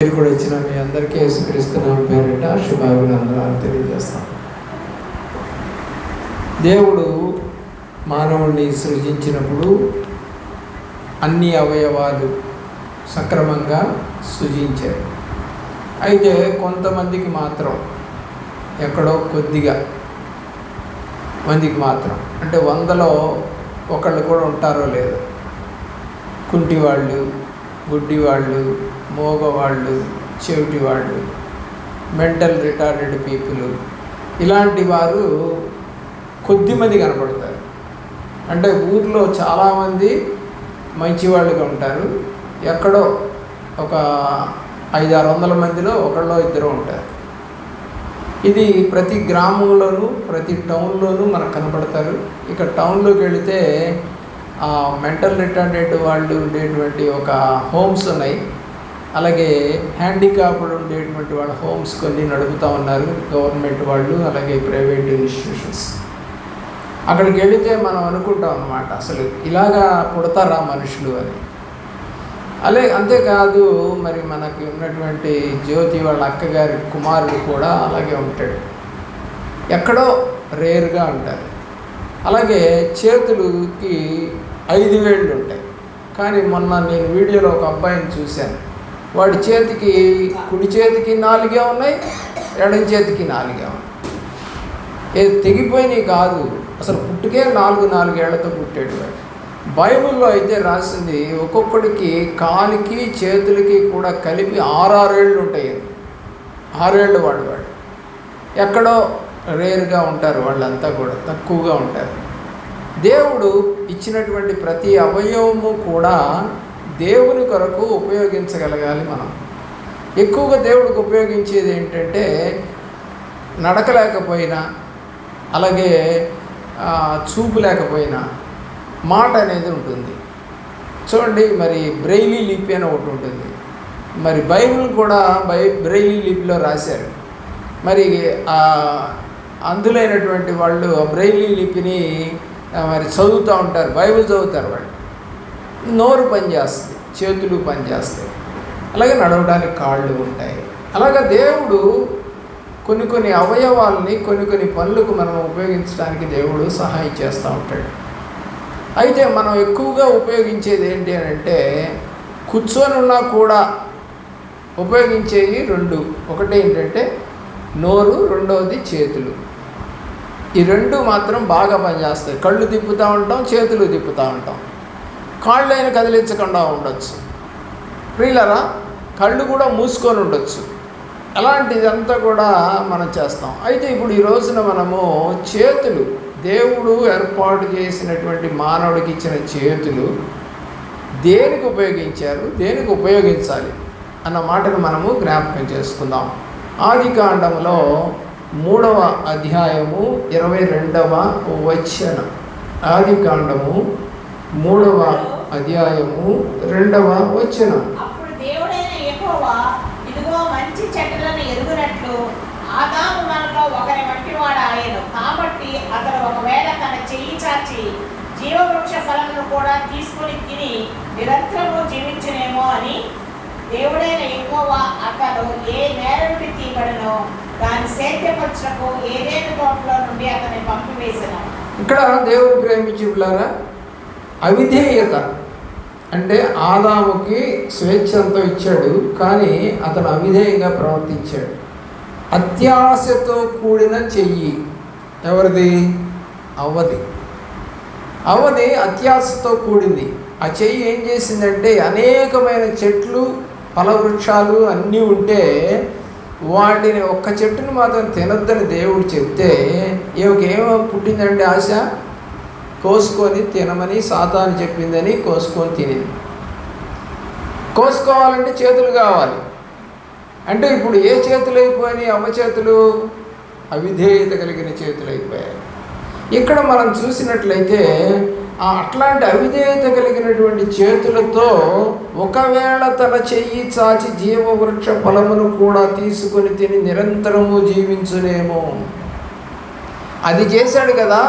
మీరు కూడా ఇచ్చిన మీ అందరికీ యేసుక్రీస్తు నామమున పేరిట శుభాభినందనాలు తెలియజేస్తాం. దేవుడు మానవుడిని సృజించినప్పుడు అన్ని అవయవాలు సక్రమంగా సృజించారు. అయితే కొంతమందికి మాత్రం ఎక్కడో కొద్దిగా మందికి మాత్రం, అంటే 100లో ఒకళ్ళు కూడా ఉంటారో లేదో, కుంటివాళ్ళు, గుడ్డివాళ్ళు, మోగవాళ్ళు, చెవిటివాళ్ళు, మెంటల్ రిటార్డెడ్ పీపుల్, ఇలాంటి వారు కొద్దిమంది కనపడతారు. అంటే ఊర్లో చాలామంది మంచివాళ్ళుగా ఉంటారు, ఎక్కడో ఒక 500-600 మందిలో ఒకళ్ళో ఇద్దరు ఉంటారు. ఇది ప్రతి గ్రామంలోనూ ప్రతి టౌన్లోనూ మనకు కనపడతారు. ఇక టౌన్లోకి వెళితే మెంటల్ రిటార్డెడ్ వాళ్ళు ఉండేటువంటి ఒక హోమ్స్ ఉన్నాయి. అలాగే హ్యాండిక్యాప్డ్ ఉండేటువంటి వాళ్ళ హోమ్స్ కొన్ని నడుపుతూ ఉన్నారు గవర్నమెంట్ వాళ్ళు, అలాగే ప్రైవేట్ ఇన్స్టిట్యూషన్స్. అక్కడికి వెళితే మనం అనుకుంటాం అన్నమాట, అసలు ఇలాగా పుడతారా మనుషులు అని. అంతేకాదు, మరి మనకి ఉన్నటువంటి జ్యోతి వాళ్ళ అక్కగారి కుమారుడు కూడా అలాగే ఉంటాడు, ఎక్కడో రేరుగా ఉంటారు. అలాగే చేతులకి 5 వేళ్ళు ఉంటాయి. కానీ మొన్న నేను వీడియోలో ఒక అబ్బాయిని చూశాను, వాడి చేతికి, కుడి చేతికి 4 ఉన్నాయి, ఎడం చేతికి 4 ఉన్నాయి. తెగిపోయినాయి కాదు, అసలు పుట్టుకే 4 ఏళ్లతో పుట్టాడు వాడు. బైబిల్లో అయితే రాసింది ఒక్కొక్కడికి కాలికి చేతులకి కూడా కలిపి 6 ఏళ్ళు ఉంటాయి. 6 ఏళ్ళు వాడు ఎక్కడో రేరుగా ఉంటారు, వాళ్ళంతా కూడా తక్కువగా ఉంటారు. దేవుడు ఇచ్చినటువంటి ప్రతి అవయవము కూడా దేవుని కొరకు ఉపయోగించగలగాలి. మనం ఎక్కువగా దేవుడికి ఉపయోగించేది ఏంటంటే, నడక లేకపోయినా, అలాగే చూపు లేకపోయినా మాట అనేది ఉంటుంది. చూడండి, మరి బ్రెయిలీ లిపి అని ఒకటి ఉంటుంది. మరి బైబిల్ కూడా బ్రెయిలీ లిపిలో రాశారు. మరి అందులైనటువంటి వాళ్ళు బ్రెయిలీ లిపిని మరి చదువుతూ ఉంటారు, బైబిల్ చదువుతారు. వాళ్ళు నోరు పనిచేస్తుంది, చేతులు పనిచేస్తాయి, అలాగే నడవడానికి కాళ్ళు ఉంటాయి. అలాగే దేవుడు కొన్ని అవయవాల్ని కొన్ని పనులకు మనం ఉపయోగించడానికి దేవుడు సహాయం చేస్తూ ఉంటాడు. అయితే మనం ఎక్కువగా ఉపయోగించేది ఏంటి అని అంటే, కూర్చొని ఉన్నా కూడా ఉపయోగించేవి 2. ఒకటి ఏంటంటే నోరు, రెండవది చేతులు. ఈ 2 మాత్రం బాగా పనిచేస్తాయి. కళ్ళు తిప్పుతూ ఉంటాం, చేతులు తిప్పుతూ ఉంటాం. కాళ్ళైనా కదిలించకుండా ఉండొచ్చు, ప్రియులారా, కళ్ళు కూడా మూసుకొని ఉండొచ్చు. అలాంటిదంతా కూడా మనం చేస్తాం. అయితే ఇప్పుడు ఈ రోజున మనము చేతులు, దేవుడు ఏర్పాటు చేసినటువంటి మానవుడికి ఇచ్చిన చేతులు దేనికి ఉపయోగించారు, దేనికి ఉపయోగించాలి అన్న మాటను మనము జ్ఞాపకం చేసుకుందాం. ఆదికాండములో 3వ అధ్యాయము 22వ వచనం. ఆదికాండము 3వ అధ్యాయము 2వ వచనం. అప్పుడు దేవుడైన యెహోవా, ఇదిగో మంచి చెడ్డలను ఎరుగునట్లు ఆదాము మనలో ఒకరి వంటివాడు ఆయను. కాబట్టి అతడు ఒకవేళ తన చెయ్యి చాచి జీవవృక్ష ఫలమును కూడా తీసుకుని తిని నిరంతరము జీవించునేమో అని దేవుడైన యెహోవా అతడు ఏ నేల నుండి తీయబడనో దాన్ని సేద్యపరచుటకు ఏదైనా తోటలో నుండి అతన్ని పంపివేసెను. ఇక్కడ దేవుడు ప్రేమించులారా, అవిధేయత అంటే ఆదాముకి స్వేచ్ఛంతో ఇచ్చాడు, కానీ అతను అవిధేయంగా ప్రవర్తించాడు. అత్యాశతో కూడిన చెయ్యి ఎవరిది? అవ్వది అత్యాశతో కూడింది. ఆ చెయ్యి ఏం చేసిందంటే, అనేకమైన చెట్లు, ఫలవృక్షాలు అన్నీ ఉంటే వాటిని ఒక్క చెట్టుని మాత్రం తినొద్దని దేవుడు చెప్తే ఏమో పుట్టిందంటే ఆశ, కోసుకొని తినమని సాతాను చెప్పిందని కోసుకొని తినింది. కోసుకోవాలంటే చేతులు కావాలి. అంటే ఇప్పుడు ఏ చేతులు అయిపోయినాయి? అమ్మ చేతులు అవిధేయత కలిగిన చేతులు అయిపోయాయి. ఇక్కడ మనం చూసినట్లయితే అట్లాంటి అవిధేయత కలిగినటువంటి చేతులతో ఒకవేళ తన చెయ్యి చాచి జీవవృక్ష ఫలమును కూడా తీసుకొని తిని నిరంతరము జీవించునేమో. అది చేశాడు కదా,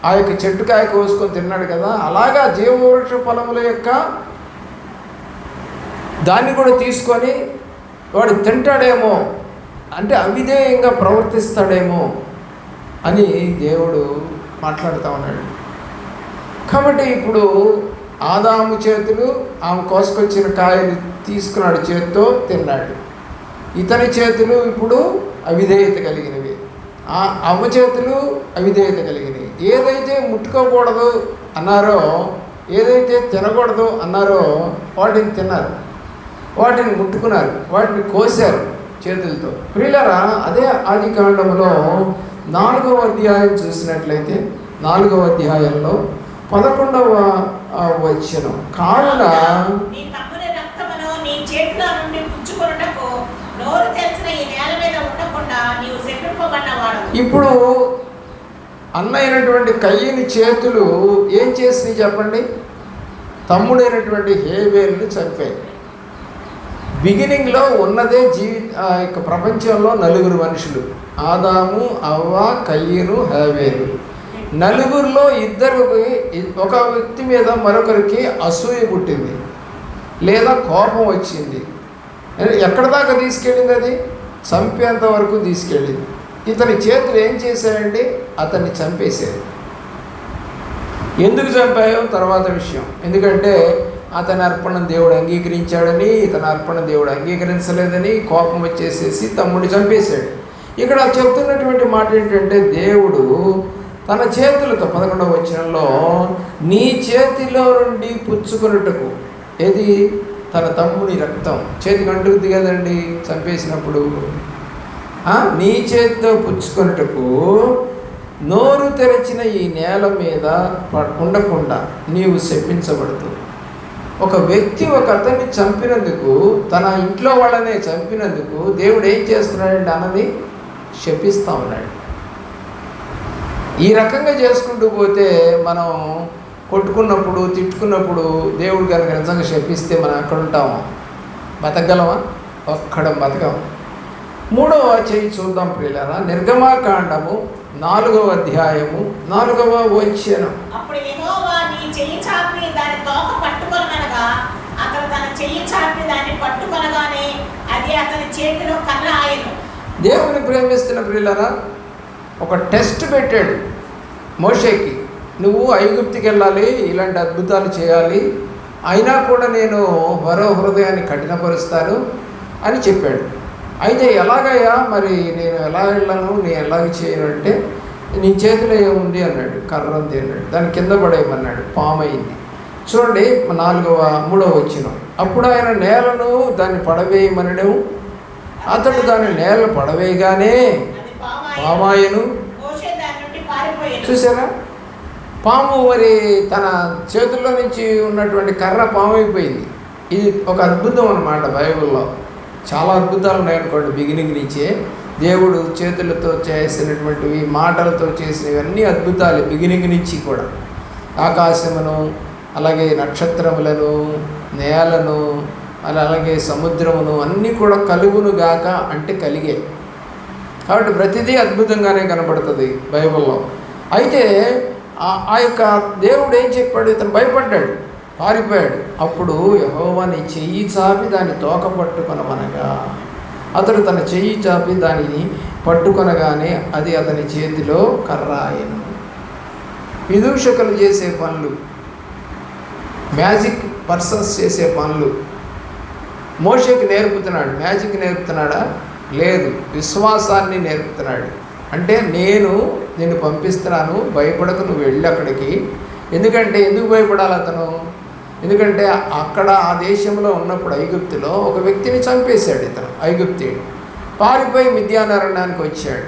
ఆ యొక్క చెట్టుకాయ కోసుకొని తిన్నాడు కదా, అలాగా జీవవృక్ష ఫలముల యొక్క దాన్ని కూడా తీసుకొని వాడు తింటాడేమో, అంటే అవిధేయంగా ప్రవర్తిస్తాడేమో అని దేవుడు మాట్లాడుతూ ఉన్నాడు. కాబట్టి ఇప్పుడు ఆదాము చేతులు ఆమె కోసుకొచ్చిన కాయలు తీసుకున్నాడు, చేత్తో తిన్నాడు. ఇతని చేతులు ఇప్పుడు అవిధేయత కలిగినవి, అవ్వ చేతులు అవిధేయత కలిగినవి. ఏదైతే ముట్టుకోకూడదు అన్నారో, ఏదైతే తినకూడదు అన్నారో వాటిని తిన్నారు, వాటిని ముట్టుకున్నారు, వాటిని కోసారు చేతులతో. ప్రియులారా, అదే ఆదికాండంలో 4వ అధ్యాయం చూసినట్లయితే 4వ అధ్యాయంలో 11వ వచనం, కావున నీ తమ్ముని రక్తమును నీ చేతిలో నుండి పుచ్చుకొనుటకు నోరు తెరిచిన ఈ నేల మీద ఉండకుండా నీవు శపింపబడినవాడు. ఇప్పుడు అన్నైనటువంటి కయ్యని చేతులు ఏం చేసినాయి చెప్పండి? తమ్ముడైనటువంటి హేబేలుని చంపాయి. బిగినింగ్లో ఉన్నదే ఇక ప్రపంచంలో 4 మనుషులు, ఆదాము, అవ్వ, కయ్యను, హేబేలు. 4లో ఒక వ్యక్తి మీద మరొకరికి అసూయ పుట్టింది లేదా కోపం వచ్చింది. ఎక్కడ దాకా తీసుకెళ్ళింది? అది చంపేంత వరకు తీసుకెళ్ళింది. ఇతని చేతులు ఏం చేశాయండి? అతన్ని చంపేశారు. ఎందుకు చంపాయో తర్వాత విషయం. ఎందుకంటే అతని అర్పణ దేవుడు అంగీకరించాడని, ఇతని అర్పణ దేవుడు అంగీకరించలేదని కోపం వచ్చేసేసి తమ్ముడిని చంపేశాడు. ఇక్కడ చెప్తున్నటువంటి మాట ఏంటంటే, దేవుడు తన చేతులతో 11వ వచనంలో నీ చేతిలో నుండి పుచ్చుకొనుటకు, ఏది? తన తమ్ముని రక్తం చేతికి అంటుకుద్ది కదండి చంపేసినప్పుడు. నీ చేతితో పుచ్చుకొనుటకు నోరు తెరచిన ఈ నేల మీద ఉండకుండా నీవు శపించబడుతుంది. ఒక వ్యక్తి ఒక అతన్ని చంపినందుకు, తన ఇంట్లో వాళ్ళనే చంపినందుకు దేవుడు ఏం చేస్తున్నాడంటే అన్నది శపిస్తూ ఉన్నాడు. ఈ రకంగా చేసుకుంటూ పోతే మనం కొట్టుకున్నప్పుడు, తిట్టుకున్నప్పుడు దేవుడు కనుక నిజంగా శపిస్తే మనం ఎక్కడ ఉంటామో? బతకగలమా? ఒక్కడ బతకము. 3వ చెయ్యి చూద్దాం ప్రియులారా. నిర్గమాకాండము 4వ అధ్యాయము 4వ వచనం. అప్పుడు యెహోవా నీ చెయ్యి చాపి దాని తోక పట్టుకొనగా అతడు తన చెయ్యి చాపి దాన్ని పట్టుకొనగానే అది అతని చేతిలో కర్ర ఆయను. దేవుని ప్రేమిస్తున్న ప్రియులారా, ఒక టెస్ట్ పెట్టాడు మోషేకి. నువ్వు ఐగుప్తుకి వెళ్ళాలి, ఇలాంటి అద్భుతాలు చేయాలి, అయినా కూడా నేను మరో హృదయాన్ని కఠినపరుస్తాను అని చెప్పాడు. అయితే ఎలాగయ్యా మరి నేను ఎలా వెళ్ళను, నేను ఎలాగ చేయను అంటే, నీ చేతిలో ఏముంది అన్నాడు. కర్ర ఉంది అన్నాడు. దాని కింద పడేయమన్నాడు. పాము అయింది. చూడండి 3వ వచనం. అప్పుడు ఆయన నేలను దాన్ని పడవేయమనడం, అతడు దాని నేల పడవేయగానే పామాయను. చూసారా? పాము మరి తన చేతుల్లో నుంచి ఉన్నటువంటి కర్ర పాము అయిపోయింది. ఇది ఒక అద్భుతం అన్నమాట. బైబిల్లో చాలా అద్భుతాలు ఉన్నాయనుకోండి. బిగినింగ్ నుంచే దేవుడు చేతులతో చేసినటువంటివి, మాటలతో చేసినవన్నీ అద్భుతాలు బిగినింగ్ నుంచి కూడా. ఆకాశమును, అలాగే నక్షత్రములను, నేలను, అలాగే సముద్రమును అన్నీ కూడా కలుగును గాక అంటే కలిగే. కాబట్టి ప్రతిదీ అద్భుతంగానే కనబడుతుంది బైబిల్లో. అయితే ఆ యొక్క దేవుడు ఏం చెప్పాడు? ఇతను భయపడ్డాడు, పారిపోయాడు. అప్పుడు యెహోవా నీ చెయ్యి చాపి దాన్ని తోక పట్టుకొనమనగా అతడు తన చెయ్యి చాపి దానిని పట్టుకొనగానే అది అతని చేతిలో కర్ర ఆయను. విదూషకులు చేసే పనులు, మ్యాజిక్ పర్సన్స్ చేసే పనులు మోషేకి నేర్పుతున్నాడు. మ్యాజిక్ నేర్పుతున్నాడా? లేదు, విశ్వాసాన్ని నేర్పుతున్నాడు. అంటే నేను నిన్ను పంపిస్తున్నాను, భయపడకు, నువ్వు వెళ్ళి అక్కడికి. ఎందుకు భయపడాలి అతను? ఎందుకంటే అక్కడ ఆ దేశంలో ఉన్నప్పుడు ఐగుప్తులో ఒక వ్యక్తిని చంపేశాడు. ఇతను ఐగుప్తీయుడు పారిపోయి మిద్యానారణ్యానికి వచ్చాడు.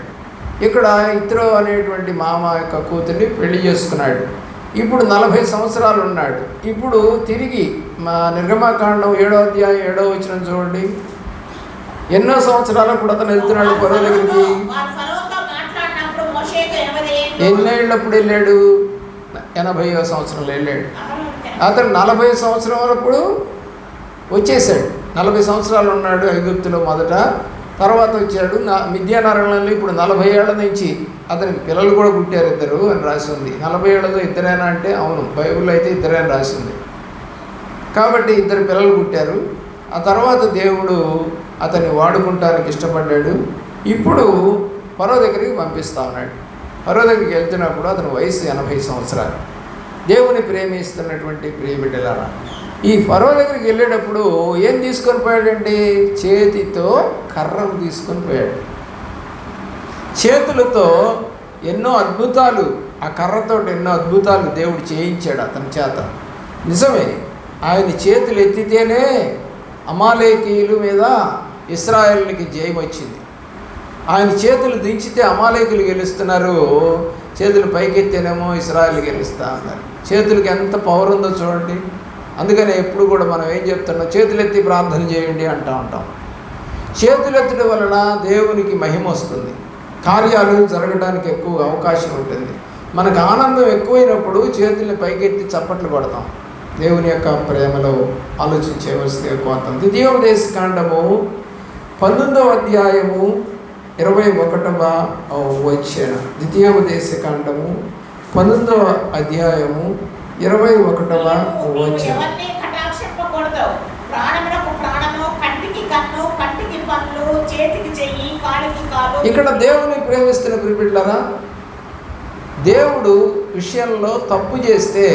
ఇక్కడ ఇత్రో అనేటువంటి మామ యొక్క కూతుర్ని పెళ్లి చేసుకున్నాడు. ఇప్పుడు 40 సంవత్సరాలు ఉన్నాడు. ఇప్పుడు తిరిగి మా నిర్గమాకాండం 7వ అధ్యాయం 7వ వచనం చూడండి. ఎన్నో సంవత్సరాలు ఇప్పుడు అతను వెళ్తున్నాడు ఫరో దగ్గరికి. ఎన్నేళ్ళప్పుడు వెళ్ళాడు? 80వ సంవత్సరంలో వెళ్ళాడు. అతను 40 సంవత్సరాలప్పుడు వచ్చేసాడు. 40 సంవత్సరాలు ఉన్నాడు ఐగుప్తులో మొదట. తర్వాత వచ్చాడు మిద్యానారణ్యంలో. ఇప్పుడు 40 ఏళ్ల నుంచి అతనికి పిల్లలు కూడా పుట్టారు, 2 అని రాసి ఉంది. 40 ఏళ్లతో ఇద్దరేనా అంటే అవును, బైబిల్లో అయితే 2 అని రాసి ఉంది. కాబట్టి 2 పిల్లలు పుట్టారు. ఆ తర్వాత దేవుడు అతన్ని వాడుకుంటానికి ఇష్టపడ్డాడు. ఇప్పుడు ఫరో దగ్గరికి పంపిస్తా ఉన్నాడు. ఫరో దగ్గరికి వెళ్తున్నప్పుడు అతని వయసు 80 సంవత్సరాలు. దేవుని ప్రేమిస్తున్నటువంటి ప్రియబిడ్డలారా, ఈ ఫరో దగ్గరికి వెళ్ళేటప్పుడు ఏం తీసుకొని పోయాడండి? చేతితో కర్రను తీసుకొని పోయాడు. చేతులతో ఎన్నో అద్భుతాలు, ఆ కర్రతో ఎన్నో అద్భుతాలు దేవుడు చేయించాడు అతని చేత. నిజమే, ఆయన చేతులు ఎత్తితేనే అమాలేకీయుల మీద ఇశ్రాయేలుకి జయం వచ్చింది. ఆయన చేతులు దించితే అమాలేకులు గెలుస్తున్నారు, చేతులు పైకెత్తేనేమో ఇశ్రాయేలు గెలుస్తా అన్నారు. చేతులకి ఎంత పవర్ ఉందో చూడండి. అందుకనే ఎప్పుడు కూడా మనం ఏం చెప్తున్నాం? చేతులెత్తి ప్రార్థన చేయండి అంటూ ఉంటాం. చేతులెత్తడం వలన దేవునికి మహిమ వస్తుంది, కార్యాలు జరగడానికి ఎక్కువ అవకాశం ఉంటుంది. మనకు ఆనందం ఎక్కువైనప్పుడు చేతుల్ని పైకెత్తి చప్పట్లు కొడతాం. దేవుని యొక్క ప్రేమలో ఆలోచించవలసిందిగా కోరుతాం. ద్వితీయోపదేశకాండము 19వ అధ్యాయము 21వ వచనం. ద్వితీయోపదేశకాండము 19వ అధ్యాయము 21వ వచనం. ఇక్కడ దేవుని ప్రేమిస్తున్న ప్రియబిడ్డలారా, దేవుడు విషయంలో తప్పు చేస్తే,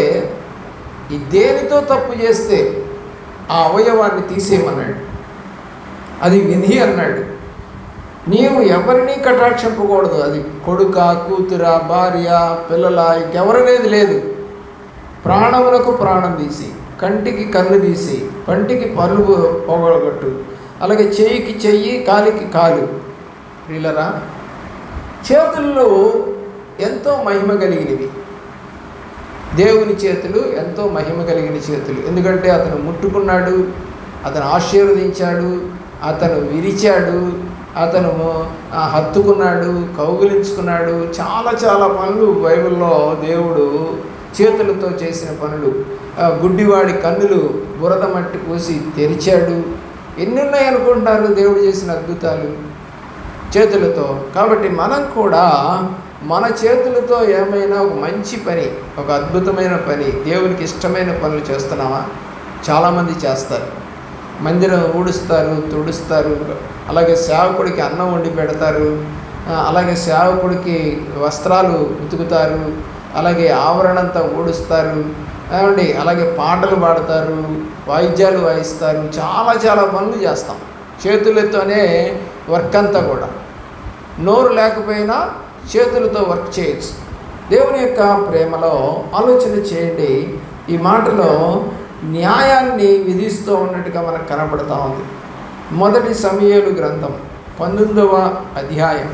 ఈ దేనితో తప్పు చేస్తే ఆ అవయవాన్ని తీసేయమన్నాడు. అది విధి అన్నాడు. నీవు ఎవరిని కటాక్షింపకూడదు. అది కొడుక, కూతుర, భార్య, పిల్లల, ఇంకెవరనేది లేదు. ప్రాణములకు ప్రాణం తీసి, కంటికి కన్ను తీసి, పంటికి పళ్ళు పోగొట్టు, అలాగే చెయ్యికి చెయ్యి, కాలికి కాలు. ప్రియులరా, చేతుల్లో ఎంతో మహిమ కలిగినవి. దేవుని చేతులు ఎంతో మహిమ కలిగిన చేతులు. ఎందుకంటే అతను ముట్టుకున్నాడు, అతను ఆశీర్వదించాడు, అతను విరిచాడు, అతను హత్తుకున్నాడు, కౌగిలించుకున్నాడు. చాలా చాలా పనులు బైబిల్లో దేవుడు చేతులతో చేసిన పనులు. గుడ్డివాడి కన్నులు బురద మట్టి పూసి తెరిచాడు. ఎన్ని ఉన్నాయి అనుకుంటున్నారు దేవుడు చేసిన అద్భుతాలు చేతులతో. కాబట్టి మనం కూడా మన చేతులతో ఏమైనా ఒక మంచి పని, ఒక అద్భుతమైన పని, దేవునికి ఇష్టమైన పనులు చేస్తున్నామా? చాలామంది చేస్తారు. మందిరం ఊడుస్తారు, తుడుస్తారు, అలాగే సేవకుడికి అన్నం వండి పెడతారు, అలాగే సేవకుడికి వస్త్రాలు ఉతుకుతారు, అలాగే ఆవరణంతా ఊడుస్తారు, ఏమండి, అలాగే పాటలు పాడతారు, వాయిద్యాలు వాయిస్తారు. చాలా చాలా పనులు చేస్తాం చేతులతోనే. వర్క్ అంతా కూడా నోరు లేకపోయినా చేతులతో వర్క్ చేయొచ్చు. దేవుని యొక్క ప్రేమలో ఆలోచన చేయండి. ఈ మాటలో న్యాయాన్ని విధిస్తూ ఉన్నట్టుగా మనకు కనపడతా ఉంది. 1 సమూయేలు గ్రంథం 19వ అధ్యాయం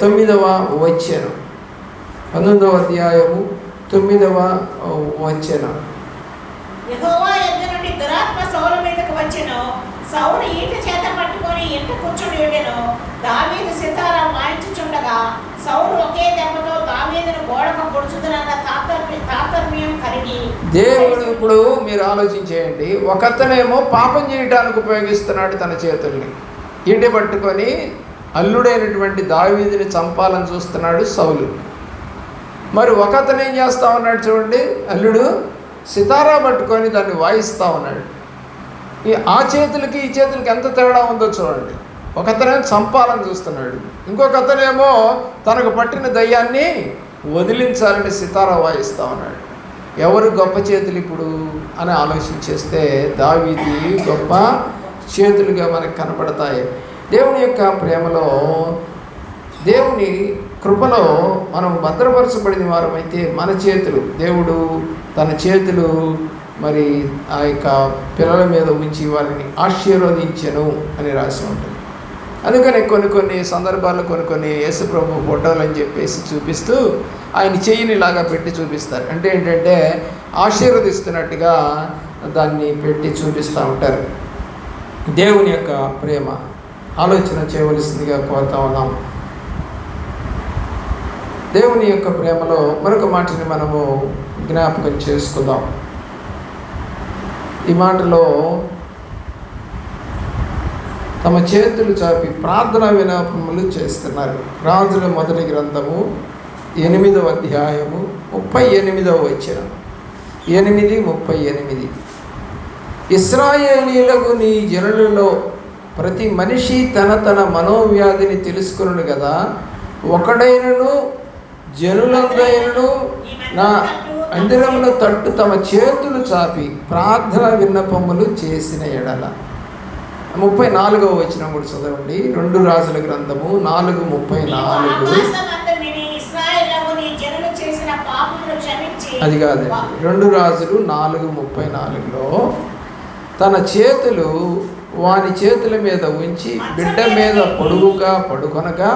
9వ వచనం. 19వ అధ్యాయము 9వ వచనం. యెహోవా యొద్ద నుండి దురాత్మ సౌలు మీదకు వచ్చెను. సౌలు ఈట చేత పట్టుకొని ఇంట కూర్చుని ఉండెను. దావీదు సితారా వాయించుచుండగా సౌలు ఒకే దెబ్బతో దావీదును గోడకు పొడుచుదనన్న తాతర్మ్యం కలిగి. దేవుడు ఇప్పుడు మీరు ఆలోచించేయండి. ఒకతనేమో పాపం చేయడానికి ఉపయోగిస్తున్నాడు తన చేతుల్ని. ఈట పట్టుకొని అల్లుడైనటువంటి దావీదుని చంపాలని చూస్తున్నాడు సౌలు. మరి ఒకతను ఏం చేస్తా ఉన్నాడు చూడండి, అల్లుడు సితారా పట్టుకొని దాన్ని వాయిస్తూ ఉన్నాడు. ఆ చేతులకి ఈ చేతులకి ఎంత తేడా ఉందో చూడండి. ఒకతనేమో చంపాలని చూస్తున్నాడు, ఇంకొకతనేమో తనకు పట్టిన దయ్యాన్ని వదిలించాలని సితారా వాయిస్తూ ఉన్నాడు. ఎవరు గొప్ప చేతులు ఇప్పుడు అని ఆలోచించేస్తే దావీది గొప్ప చేతులుగా మనకు కనపడతాయి. దేవుని యొక్క ప్రేమలో, దేవుని కృపలో మనం భద్రపరచబడిన వారమైతే మన చేతులు, దేవుడు తన చేతులు మరి ఆ యొక్క పిల్లల మీద ఉంచి వారిని ఆశీర్వదించెను అని రాసి ఉంటుంది. అందుకని కొన్ని సందర్భాల్లో కొన్ని యేసుప్రభు ఫోటోలు అని చెప్పేసి చూపిస్తూ ఆయన చెయ్యిని ఇలాగా పెట్టి చూపిస్తారు. అంటే ఏంటంటే ఆశీర్వదిస్తున్నట్టుగా దాన్ని పెట్టి చూపిస్తూ ఉంటారు. దేవుని యొక్క ప్రేమ ఆలోచన చేయవలసిందిగా కోరుతా ఉన్నాం. దేవుని యొక్క ప్రేమలో మరొక మాటని మనము జ్ఞాపకం చేసుకుందాం. ఈ మాటలో తమ చేతులు చాపి ప్రార్థన విన్నపములు చేస్తున్నారు. రాజుల మొదటి గ్రంథము 8వ అధ్యాయము 38వ వచనం. 8:38 ఇశ్రాయేలీయులకు నీ జనులలో ప్రతి మనిషి తన తన మనోవ్యాధిని తెలుసుకును కదా, ఒకడైనను జనులందైనను నా మందిరముల తట్టు తమ చేతులు చాపి ప్రార్థన విన్నపములు చేసిన ఎడల. 34వ వచనం కూడా చదవండి. 2 రాజుల గ్రంథము 4:34. అది కాదండి, 2 రాజులు 4:34లో తన చేతులు వాని చేతుల మీద ఉంచి బిడ్డ మీద పొడుగుగా పడుకొనగా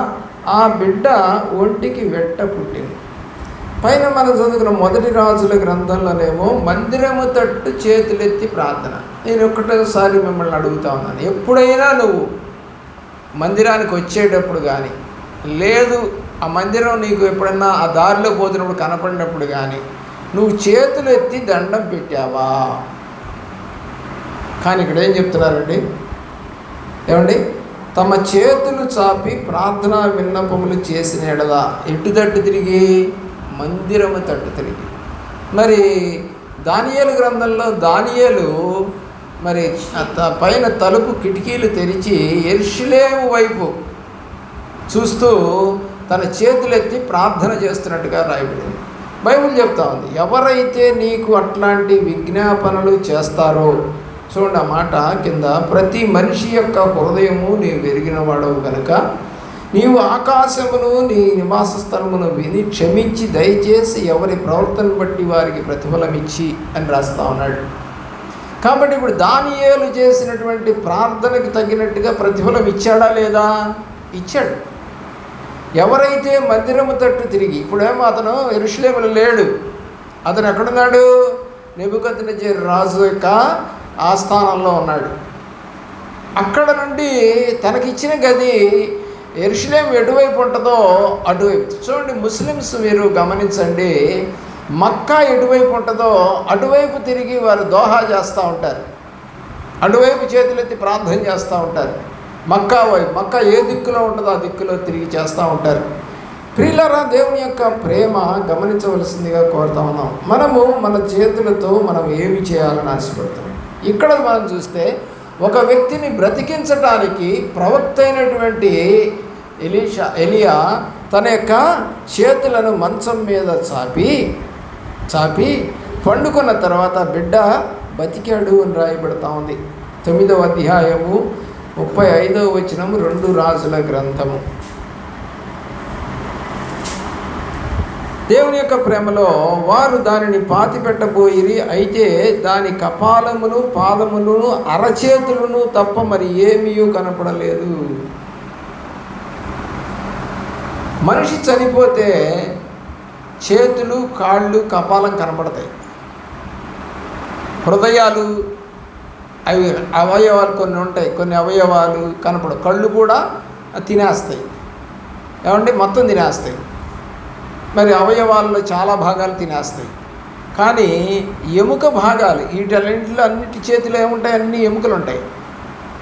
ఆ బిడ్డ ఒంటికి వెట్ట పుట్టింది. పైన మనం చదువుకున్న 1 రాజుల గ్రంథంలోనేమో మందిరము తట్టు చేతులెత్తి ప్రార్థన. నేను ఒక్కటోసారి మిమ్మల్ని అడుగుతా ఉన్నాను, ఎప్పుడైనా నువ్వు మందిరానికి వచ్చేటప్పుడు కానీ, లేదు ఆ మందిరం నీకు ఎప్పుడన్నా ఆ దారిలో పోతున్నప్పుడు కనపడినప్పుడు కానీ నువ్వు చేతులు ఎత్తి దండం పెట్టావా? కానీ ఇక్కడ ఏం చెప్తున్నారండి, ఏమండి, తమ చేతులు చాపి ప్రార్థనా విన్నపములు చేసిన ఎడల ఎటు తట్టు తిరిగి? మందిరము తట్టు తిరిగి. మరి దానియేలు గ్రంథంలో దానియేలు మరి పైన తలుపు కిటికీలు తెరిచి యెరూషలేము వైపు చూస్తూ తన చేతులెత్తి ప్రార్థన చేస్తున్నట్టుగా రాయబడింది. బైబిల్ చెప్తా ఉంది, ఎవరైతే నీకు అట్లాంటి విజ్ఞాపనలు చేస్తారో, చూడండి ఆ మాట కింద, ప్రతి మనిషి యొక్క హృదయము నీవు ఎరిగిన వాడవు కనుక నీవు ఆకాశమును నీ నివాస స్థలమును విని క్షమించి దయచేసి ఎవరి ప్రవర్తన బట్టి వారికి ప్రతిఫలం ఇచ్చి అని రాస్తా ఉన్నాడు. కాబట్టి ఇప్పుడు దానియేలు చేసినటువంటి ప్రార్థనకు తగినట్టుగా ప్రతిఫలం ఇచ్చాడా లేదా? ఇచ్చాడు. ఎవరైతే మందిరము తట్టు తిరిగి, ఇప్పుడేమో అతను యెరూషలేములో లేడు, అతను ఎక్కడున్నాడు? నెబుకద్నెజర్ రాజు యొక్క ఆస్థానంలో ఉన్నాడు. అక్కడ నుండి తనకిచ్చిన గది యెరూషలేము ఎటువైపు ఉంటుందో అటువైపు. చూడండి, ముస్లిమ్స్ మీరు గమనించండి, మక్కా ఎటువైపు ఉంటుందో అటువైపు తిరిగి వారు దోహా చేస్తూ ఉంటారు, అటువైపు చేతులెత్తి ప్రార్థన చేస్తూ ఉంటారు. మక్కా వైపు, మక్కా ఏ దిక్కులో ఉంటుందో ఆ దిక్కులో తిరిగి చేస్తూ ఉంటారు. ప్రియులారా, దేవుని యొక్క ప్రేమ గమనించవలసిందిగా కోరుతా ఉన్నాం. మనము మన చేతులతో మనం ఏమి చేయాలని ఆశపడుతున్నాం. ఇక్కడ మనం చూస్తే ఒక వ్యక్తిని బ్రతికించడానికి ప్రవక్త అయినటువంటి ఎలియా తన యొక్క చేతులను మంచం మీద చాపి పండుకున్న తర్వాత బిడ్డ బతికాడు అని రాయబడతా ఉంది. 9వ అధ్యాయము 35వ వచనము 2 రాజుల గ్రంథము. దేవుని యొక్క ప్రేమలో వారు దానిని పాతిపెట్టబోయిరి. అయితే దాని కపాలమును పాదములను అరచేతులను తప్ప మరి ఏమీ కనపడలేదు. మనిషి చనిపోతే చేతులు, కాళ్ళు, కపాలం కనపడతాయి. హృదయాలు, అవి అవయవాలు కొన్ని ఉంటాయి, కొన్ని అవయవాలు కనపడవు. కళ్ళు కూడా తినేస్తాయి, ఏమంటే మొత్తం తినేస్తాయి. మరి అవయవాల్లో చాలా భాగాలు తినేస్తాయి. కానీ ఎముక భాగాలు, వీటన్నింటిలో అన్నిటి చేతిలో ఏముంటాయి? అన్ని ఎముకలు ఉంటాయి.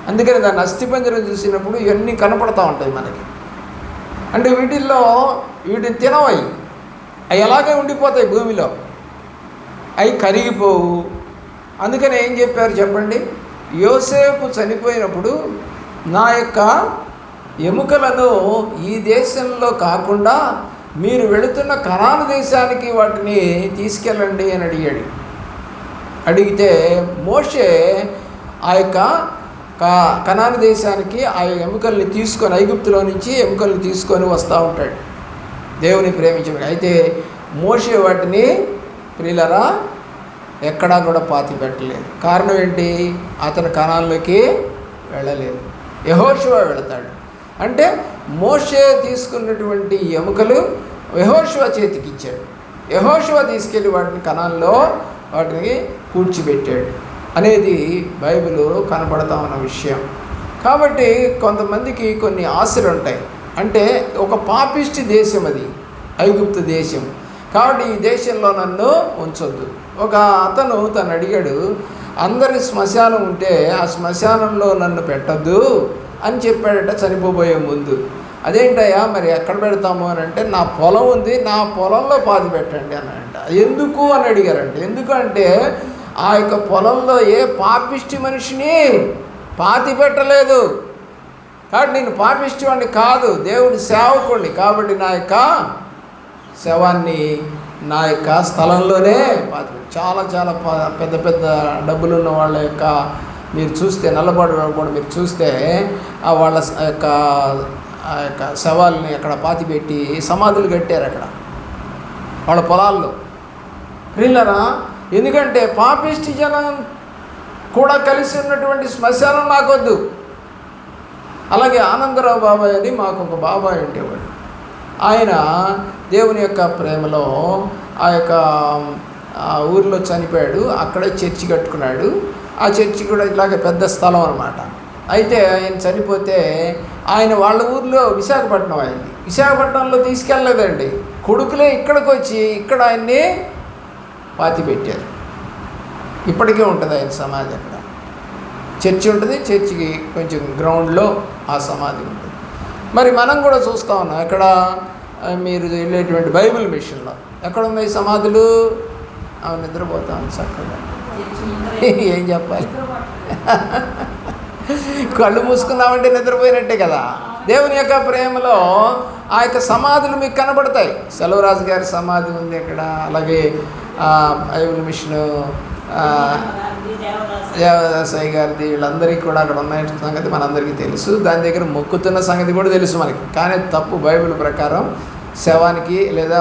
అందుకని దాన్ని అస్థిపంజరం చూసినప్పుడు ఇవన్నీ కనపడతా ఉంటాయి మనకి. అంటే వీటిని తినవై, అవి ఎలాగే ఉండిపోతాయి భూమిలో, అవి కరిగిపోవు. అందుకని ఏం చెప్పారు చెప్పండి? యోసేపు చనిపోయినప్పుడు నా యొక్క ఎముకలను ఈ దేశంలో కాకుండా మీరు వెళుతున్న కనాను దేశానికి వాటిని తీసుకెళ్ళండి అని అడిగితే మోషే ఆ యొక్క కనాను దేశానికి ఆ ఎముకల్ని తీసుకొని, ఐగుప్తులో నుంచి ఎముకల్ని తీసుకొని వస్తూ ఉంటాడు దేవుని ప్రేమించబడి. అయితే మోషే వాటిని ప్రియులరా ఎక్కడా కూడా పాతి పెట్టలేదు. కారణం ఏంటి? అతను కనాన్లోకి వెళ్ళలేదు, యెహోషువ వెళతాడు. అంటే మోషే తీసుకున్నటువంటి ఎముకలు యెహోషువ చేతికి ఇచ్చాడు. యెహోషువ తీసుకెళ్ళి వాటిని కనాన్లో వాటిని పూడ్చిపెట్టాడు అనేది బైబిల్ కనపడతా ఉన్న విషయం. కాబట్టి కొంతమందికి కొన్ని ఆశలు ఉంటాయి. అంటే ఒక పాపిష్టి దేశం అది, ఐగుప్తు దేశం. కాబట్టి ఈ దేశంలో నన్ను ఉంచొద్దు. ఒక అతను తను అడిగాడు, అందరి శ్మశానం ఉంటే ఆ శ్మశానంలో నన్ను పెట్టద్దు అని చెప్పాడట చనిపోబోయే ముందు. అదేంటయ్యా మరి ఎక్కడ పెడతాము అని అంటే, నా పొలం ఉంది, నా పొలంలో పాతి పెట్టండి అన్నాడంట. ఎందుకు అని అడిగారంట. ఎందుకంటే ఆ యొక్క పొలంలో ఏ పాపిష్టి మనిషిని పాతి పెట్టలేదు. కాబట్టి నేను పాపిష్టి వాడిని కాదు, దేవుడి సేవకుడిని. కాబట్టి నా యొక్క శవాన్ని నా యొక్క స్థలంలోనే పాతి. చాలా చాలా పెద్ద పెద్ద డబ్బులు ఉన్న వాళ్ళ యొక్క మీరు చూస్తే, నల్లబడి కూడా మీరు చూస్తే వాళ్ళ ఆ యొక్క శవాల్ని అక్కడ పాతిపెట్టి సమాధులు కట్టారు అక్కడ వాళ్ళ పొలాల్లో. ప్రియులారా, ఎందుకంటే పాపిష్టి జనం కూడా కలిసి ఉన్నటువంటి శ్మశానం నాకొద్దు. అలాగే ఆనందరావు బాబాయ్ అని మాకు ఒక బాబాయ్ ఉండేవాడు. ఆయన దేవుని యొక్క ప్రేమలో ఆ యొక్క ఊరిలో చనిపోయాడు. అక్కడే చర్చి కట్టుకున్నాడు. ఆ చర్చి కూడా ఇలాగ పెద్ద స్థలం అన్నమాట. అయితే ఆయన చనిపోతే ఆయన వాళ్ళ ఊర్లో విశాఖపట్నం అయింది. విశాఖపట్నంలో తీసుకెళ్ళలేదండి, కొడుకులే ఇక్కడికి వచ్చి ఇక్కడ ఆయన్ని పాతి పెట్టారు. ఇప్పటికే ఉంటుంది ఆయన సమాధి. అక్కడ చర్చి ఉంటుంది, చర్చికి కొంచెం గ్రౌండ్లో ఆ సమాధి ఉంటుంది. మరి మనం కూడా చూస్తూ ఉన్నాం ఇక్కడ మీరు వెళ్ళేటువంటి బైబిల్ మిషన్లో ఎక్కడ ఉన్నాయి సమాధులు? అవి నిద్రపోతాం చక్కగా. ఏం చెప్పాలి, కళ్ళు మూసుకున్నామంటే నిద్రపోయినట్టే కదా. దేవుని యొక్క ప్రేమలో ఆ యొక్క సమాధులు మీకు కనబడతాయి. సెలవరాజు గారి సమాధి ఉంది అక్కడ. అలాగే బైబిల్ మిషన్ దేవదాసయ్య గారిది, వీళ్ళందరికీ కూడా అక్కడ ఉన్న సంగతి మనందరికీ తెలుసు. దాని దగ్గర మొక్కుతున్న సంగతి కూడా తెలుసు మనకి. కానీ తప్పు, బైబిల్ ప్రకారం శవానికి లేదా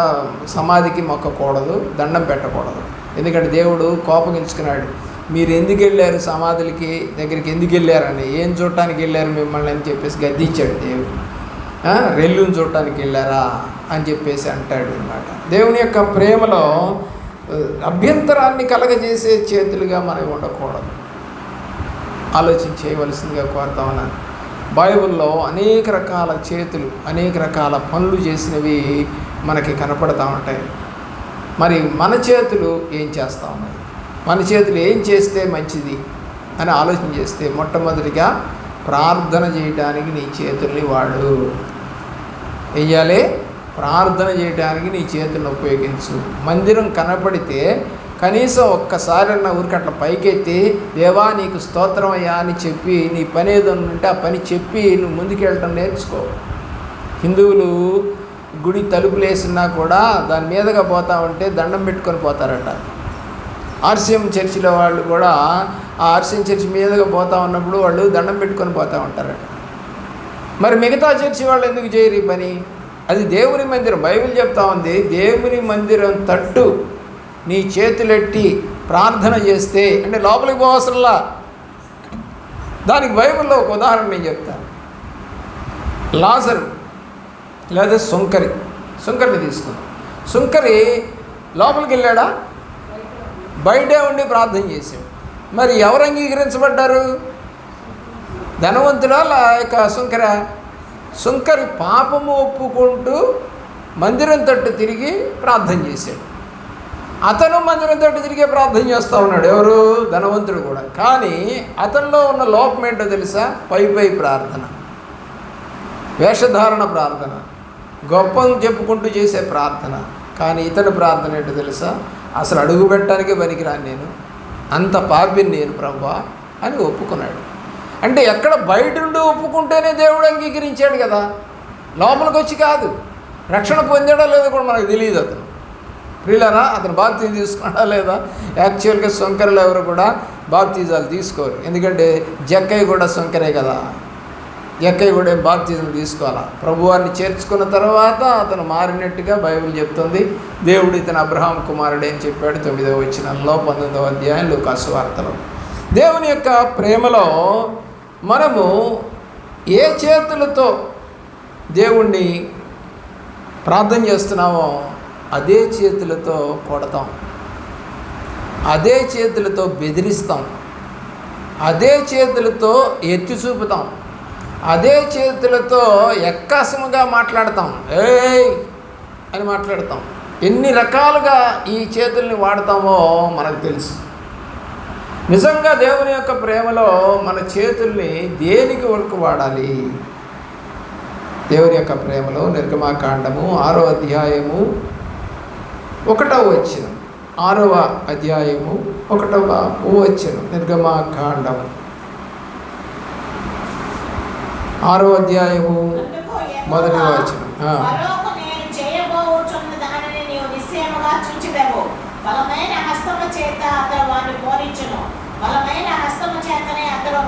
సమాధికి మొక్కకూడదు, దండం పెట్టకూడదు. ఎందుకంటే దేవుడు కోపగించుకున్నాడు. మీరు ఎందుకు వెళ్ళారు సమాధులకి దగ్గరికి, ఎందుకు వెళ్ళారని, ఏం చూడటానికి వెళ్ళారు మిమ్మల్ని అని చెప్పేసి గద్దించాడు దేవుడు. రెల్లుని చూడటానికి వెళ్ళారా అని చెప్పేసి అంటాడు అన్నమాట. దేవుని యొక్క ప్రేమలో అభ్యంతరాన్ని కలగజేసే చేతులుగా మనం ఉండకూడదు. ఆలోచన చేయవలసిందిగా కోరుతా ఉన్నాను. బైబిల్లో అనేక రకాల చేతులు, అనేక రకాల పనులు చేసినవి మనకి కనపడతా ఉంటాయి. మరి మన చేతులు ఏం చేస్తూ ఉన్నాయి, మన చేతులు ఏం చేస్తే మంచిది అని ఆలోచన చేస్తే, మొట్టమొదటిగా ప్రార్థన చేయడానికి నీ చేతుల్ని వాడు. వెయ్యాలి, ప్రార్థన చేయడానికి నీ చేతులను ఉపయోగించు. మందిరం కనపడితే కనీసం ఒక్కసారన్నా ఊరికి అట్లా పైకెత్తి దేవా నీకు స్తోత్రం అయ్యా అని చెప్పి, నీ పని ఏదో ఉంటే ఆ పని చెప్పి నువ్వు ముందుకెళ్ళటం నేర్చుకో. హిందువులు గుడి తలుపులు వేసినా కూడా దాని మీదగా పోతా ఉంటే దండం పెట్టుకొని పోతారట. ఆర్సీఎం చర్చిలో వాళ్ళు కూడా ఆ ఆర్సీఎం చర్చి మీదగా పోతా ఉన్నప్పుడు వాళ్ళు దండం పెట్టుకొని పోతూ ఉంటారట. మరి మిగతా చర్చి వాళ్ళు ఎందుకు చేయరు ఈ పని? అది దేవుని మందిరం. బైబిల్ చెప్తా ఉంది, దేవుని మందిరం తట్టు నీ చేతులెట్టి ప్రార్థన చేస్తే, అంటే లోపలికి పోవసరంలా. దానికి బైబిల్లో ఒక ఉదాహరణ నేను చెప్తాను. లాజరు లేదా సుంకరిని తీసుకున్నాం. సుంకరి లోపలికి వెళ్ళాడా? బయటే ఉండి ప్రార్థన చేశాడు. మరి ఎవరు అంగీకరించబడ్డారు? ధనవంతుడా లేక సుంకరి పాపము ఒప్పుకుంటూ మందిరం తట్టు తిరిగి ప్రార్థన చేశాడు. అతను మందిరం తట్టు తిరిగే ప్రార్థన చేస్తూ ఉన్నాడు. ఎవరు? ధనవంతుడు కూడా. కానీ అతనిలో ఉన్న లోపం ఏంటో తెలుసా? పై ప్రార్థన, వేషధారణ ప్రార్థన, గొప్పని చెప్పుకుంటూ చేసే ప్రార్థన. కానీ ఇతని ప్రార్థన ఏంటో తెలుసా? అసలు అడుగు పెట్టడానికే పనికిరాను నేను, అంత పాపిని నేను ప్రభువా అని ఒప్పుకున్నాడు. అంటే ఎక్కడ బయట నుండి ఒప్పుకుంటేనే దేవుడు అంగీకరించాడు కదా, లోపలికి వచ్చి కాదు. రక్షణ పొందాడా లేదో కూడా మనకు తెలియదు. అతను ప్రియులారా, అతను బాప్తీజం తీసుకున్నాడా లేదా? యాక్చువల్గా సుంకరులు ఎవరు కూడా బాప్తీజాలు తీసుకోరు. ఎందుకంటే జక్కయ్య కూడా సుంకరే కదా. జక్కయ్య కూడా బాప్తీజం తీసుకోవాలా. ప్రభువారిని చేర్చుకున్న తర్వాత అతను మారినట్టుగా బైబిల్ చెప్తుంది. దేవుడు ఇతను అబ్రహాం కుమారుడే అని చెప్పాడు 9వ వచనంలో, 19వ అధ్యాయం లూకాసు వార్తలో. దేవుని యొక్క ప్రేమలో మనము ఏ చేతులతో దేవుణ్ణి ప్రార్థన చేస్తున్నామో అదే చేతులతో కొడతాం, అదే చేతులతో బెదిరిస్తాం, అదే చేతులతో ఎత్తి చూపుతాం, అదే చేతులతో ఎక్కసముగా మాట్లాడతాం, ఏయ్ అని మాట్లాడతాం. ఎన్ని రకాలుగా ఈ చేతుల్ని వాడతామో మనకు తెలుసు. నిజంగా దేవుని యొక్క ప్రేమలో మన చేతుల్ని దేనికి వరకు వాడాలి? దేవుని యొక్క ప్రేమలో నిర్గమాకాండము 6వ అధ్యాయము 1వ వచనం, 6వ అధ్యాయము 1వ వచనం. నిర్గమకాండము 6వ అధ్యాయము అందుకు 1వ యెహోవా, వచనం. ఫరోకు నేను చేయబోచున్న దానిని నీవు నిశ్చయముగా చూచెదవు. బలమైన హస్తము చేత అతడు వారిని పోనిచ్చును. బలమైన హస్తము చేతనే అతడు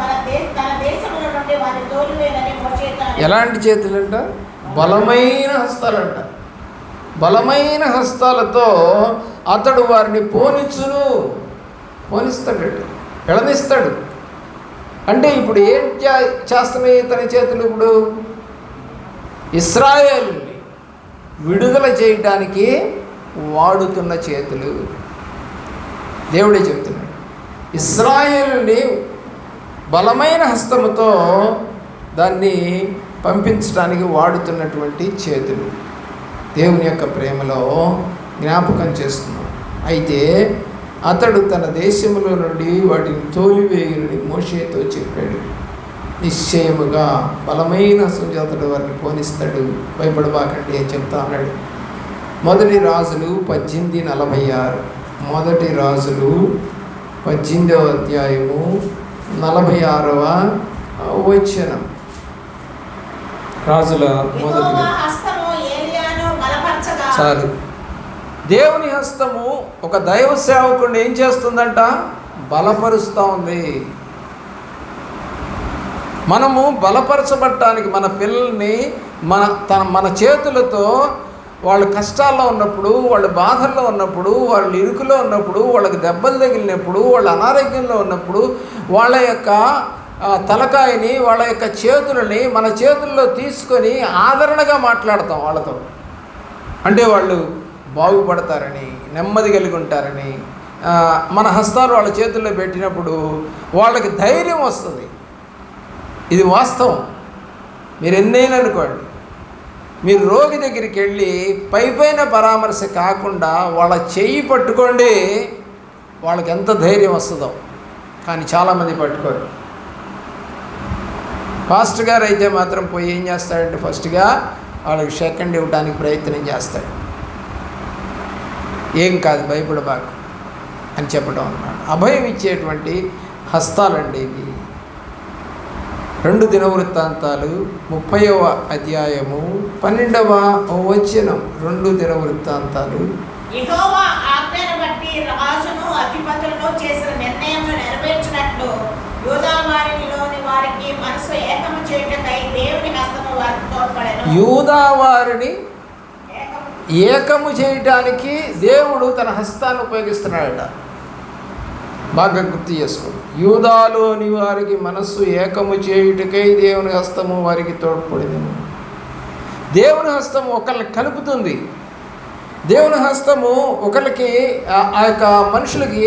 తన దేశముల నుండి వారిని తోలివేయనని మోషేతో అనెను. ఎలాంటి చేతులంట? బలమైన హస్తాలంట. బలమైన హస్తాలతో అతడు వారిని పోనిస్తాడు, ఎడనిస్తాడు. అంటే ఇప్పుడు ఏం చేస్తున్నాయి తన చేతులు? ఇప్పుడు ఇశ్రాయేలుని విడుదల చేయటానికి వాడుతున్న చేతులు. దేవుడే చెప్తున్నాడు, ఇశ్రాయేలుని బలమైన హస్తముతో దాన్ని పంపించడానికి వాడుతున్నటువంటి చేతులు. దేవుని యొక్క ప్రేమలో జ్ఞాపకం చేస్తున్నాడు. అయితే అతడు తన దేశంలో నుండి వాటిని తోలివేయుని మోషేతో చెప్పాడు. నిశ్చయముగా బలమైన సుజాతుడు వారిని పోనిస్తాడు, భయపడబాకండి అని చెప్తా అన్నాడు. 1 రాజులు 18:46. 1 రాజులు 18వ అధ్యాయము 46వ వచనం. రాజుల యెహోవా హస్తము ఏలీయాను బలపరచగా. చాలు. దేవుని హస్తము ఒక దైవ సేవకుడిని ఏం చేస్తుందంట? బలపరుస్తూ ఉంది. మనము బలపరచబడటానికి మన పిల్లల్ని మన చేతులతో వాళ్ళు కష్టాల్లో ఉన్నప్పుడు, వాళ్ళు బాధల్లో ఉన్నప్పుడు, వాళ్ళు ఇరుకులో ఉన్నప్పుడు, వాళ్ళకి దెబ్బలు తగిలినప్పుడు, వాళ్ళ అనారోగ్యంలో ఉన్నప్పుడు వాళ్ళ యొక్క తలకాయని, వాళ్ళ యొక్క చేతులని మన చేతుల్లో తీసుకొని ఆదరణగా మాట్లాడతాం వాళ్ళతో. అంటే వాళ్ళు బాగుపడతారని, నెమ్మది కలిగి ఉంటారని. మన హస్తాలు వాళ్ళ చేతుల్లో పెట్టినప్పుడు వాళ్ళకి ధైర్యం వస్తుంది. ఇది వాస్తవం. మీరు ఎన్నైనా అనుకోండి, మీరు రోగి దగ్గరికి వెళ్ళి పైపైన పరామర్శ కాకుండా వాళ్ళ చెయ్యి పట్టుకోండి, వాళ్ళకి ఎంత ధైర్యం వస్తుందో. కానీ చాలామంది పట్టుకోరు. పాస్టర్ గారు అయితే మాత్రం పోయి ఏం చేస్తాడంటే ఫస్ట్గా వాళ్ళకి సెకండ్ ఇవ్వడానికి ప్రయత్నం చేస్తాడు. ఏం కాదు, భయపడబాకు అని చెప్పడం అన్నమాట. అభయం ఇచ్చేటువంటి హస్తాలండి ఇవి. 2 దినవృత్తాంతాలు 30వ అధ్యాయము 12వ వచనం. 2 దినవృత్తాంతాలు. యెహోవా ఆజ్ఞను బట్టి రాజును అధిపతులను చేసిన నిర్ణయం నెరవేర్చినట్లు యూదా వారిలోని వారికి మనసు ఏకము చేయుటకై దేవుని హస్తము వారికి తోడ్పడెను. యూదా వారిని ఏకము చేయటానికి దేవుడు తన హస్తాన్ని ఉపయోగిస్తున్నాడట. బాగా గుర్తు చేసుకోండి. యూదాలోని వారికి మనస్సు ఏకము చేయుటకై దేవుని హస్తము వారికి తోడ్పడింది. దేవుని హస్తము ఒకళ్ళని కలుపుతుంది. దేవుని హస్తము ఒకరికి ఆ యొక్క మనుషులకి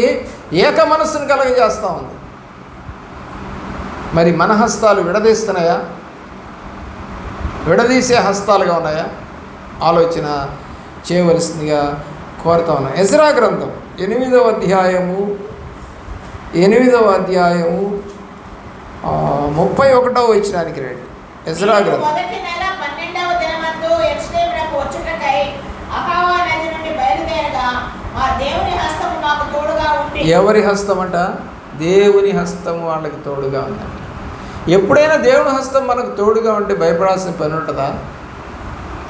ఏక మనస్సును కలగజేస్తూ ఉంది. మరి మన హస్తాలు విడదీస్తున్నాయా? విడదీసే హస్తాలుగా ఉన్నాయా? ఆలోచన చేయవలసిందిగా కోరుతా ఉన్నాం. ఎజ్రా గ్రంథం 8వ అధ్యాయము 31వ వచనానికి రండి. ఎజ్రా గ్రంథం. మొదటి నెల 12వ దినమందు యెరూషలేమునకు వచ్చుటకై అహావా నది నుండి బయలుదేరగా మా దేవుని హస్తము మాకు తోడుగా ఉంది. ఎవరి హస్తం అంట? దేవుని హస్తము వాళ్ళకి తోడుగా ఉందంట. ఎప్పుడైనా దేవుని హస్తం మనకు తోడుగా ఉంటే భయపడాల్సిన పని ఉంటుందా?